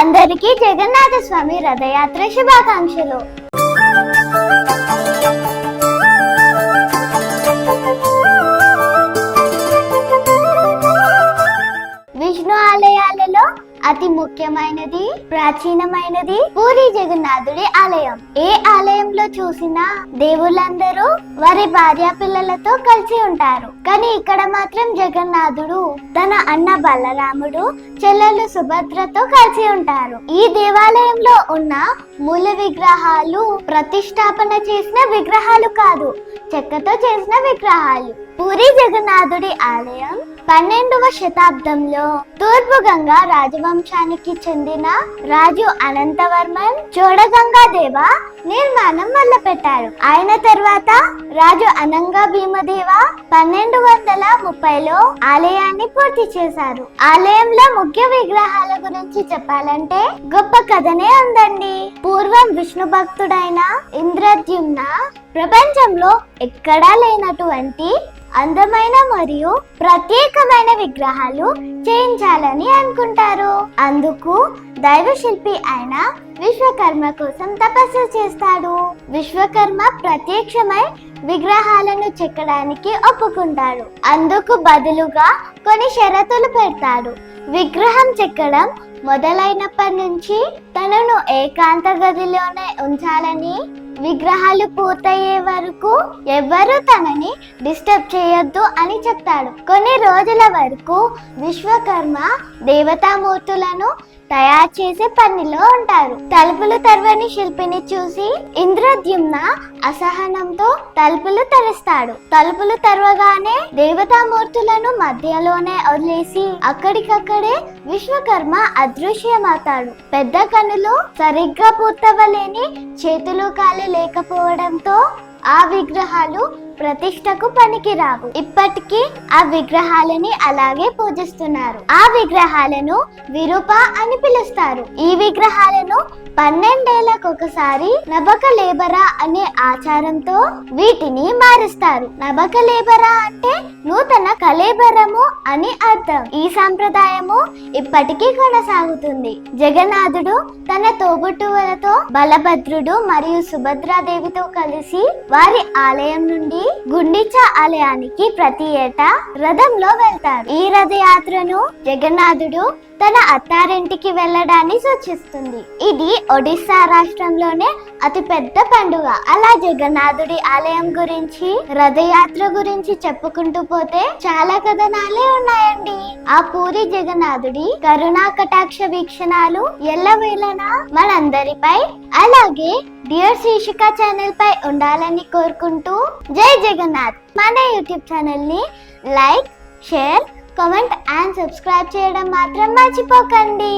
అందరికీ జగన్నాథ స్వామి రథయాత్ర శుభాకాంక్షలు. విష్ణు ఆలయాలలో అతి ముఖ్యమైనది, ప్రాచీనమైనది పూరి జగన్నాథుడి ఆలయం. ఏ ఆలయంలో చూసినా దేవుళ్ళందరూ వారి భార్య పిల్లలతో కలిసి ఉంటారు. కానీ ఇక్కడ మాత్రం జగన్నాథుడు తన అన్న బలరాముడు, చెల్లెలు సుభద్రతో కలిసి ఉంటారు. ఈ దేవాలయంలో ఉన్న మూల విగ్రహాలు ప్రతిష్టాపన చేసిన విగ్రహాలు కాదు, చెక్కతో చేసిన విగ్రహాలు. పూరి జగన్నాథుడి ఆలయం 12వ శతాబ్దంలో తూర్పు గంగా రాజవంశానికి చెందిన రాజు అనంతవర్మన్ చోడగంగాదేవ నిర్మాణం మొదలుపెట్టారు. ఆయన తర్వాత రాజు అనంగ భీమదేవ 1230లో ఆలయాన్ని పూర్తి చేశారు. ఆలయంలో ముఖ్య విగ్రహాల గురించి చెప్పాలంటే గొప్ప కథనే ఉందండి. పూర్వం విష్ణు భక్తుడైన ఇంద్రద్యుమ్న ప్రపంచంలో ఎక్కడా లేనటువంటి అందమైన మరియు ప్రత్యేకమైన విగ్రహాలు చేయించాలని అనుకుంటారు. అందుకు దైవ శిల్పి అయిన విశ్వకర్మ కోసం తపస్సు చేస్తాడు. విశ్వకర్మ ప్రత్యక్షమై విగ్రహాలను చెక్కడానికి ఒప్పుకుంటాడు. అందుకు బదులుగా కొన్ని షరతులు పెడతాడు. విగ్రహం చెక్కడం మొదలైనప్పటి నుంచి తనను ఏకాంత గదిలోనే ఉంచాలని, విగ్రహాలు పూర్తయ్యే వరకు ఎవ్వరూ తనని డిస్టర్బ్ చేయొద్దు అని చెప్తాడు. కొన్ని రోజుల వరకు విశ్వకర్మ దేవతామూర్తులను తయారు చేసే పనిలో ఉంటారు. తలుపులు తెరవని శిల్పిని చూసి ఇంద్రద్యుమ్న అసహనంతో తలుపులు తెరుస్తాడు. తలుపులు తెరవగానే దేవతామూర్తులను మధ్యలోనే వదిలేసి అక్కడికక్కడే విశ్వకర్మ అదృశ్యమవుతాడు. పెద్ద కన్నులు, సరిగ్గా పూర్తవలేని చేతులు కాళ్ళు లేకపోవడంతో ఆ విగ్రహాలు ప్రతిష్టకు పనికిరావు. ఇప్పటికీ ఆ విగ్రహాలని అలాగే పూజిస్తున్నారు. ఆ విగ్రహాలను విరూప అని పిలుస్తారు. ఈ విగ్రహాలను 12 ఏళ్లకొకసారి నబకలేబరా అనే ఆచారంతో వీటిని మారుస్తారు. నబకలేబరా అంటే నూతన కలేబరము అని అర్థం. ఈ సాంప్రదాయము ఇప్పటికీ కొనసాగుతుంది. జగన్నాథుడు తన తోబుట్టువులతో బలభద్రుడు మరియు సుభద్రాదేవితో కలిసి వారి ఆలయం నుండి గుండిచా ఆలయానికి ప్రతి ఏటా రథంలో వెళ్తారు. ఈ రథయాత్రను జగన్నాథుడు తన అత్తారింటికి వెళ్ళడాన్ని సూచిస్తుంది. ఇది ఒడిస్సా రాష్ట్రంలోనే అతి పెద్ద పండుగ. అలా జగన్నాథుడి ఆలయం గురించి, రథయాత్ర గురించి చెప్పుకుంటూ పోతే చాలా కథనాలే ఉన్నాయండి. ఆ పూరి జగన్నాథుడి కరుణా కటాక్ష వీక్షణాలు ఎల్లవేళలా మనందరిపై, అలాగే డియర్ శీర్షిక ఛానల్ పై ఉండాలని కోరుకుంటూ జై జగన్నాథ్. మన యూట్యూబ్ ఛానల్ ని like, share, comment and subscribe చేయడం మాత్రం మర్చిపోకండి.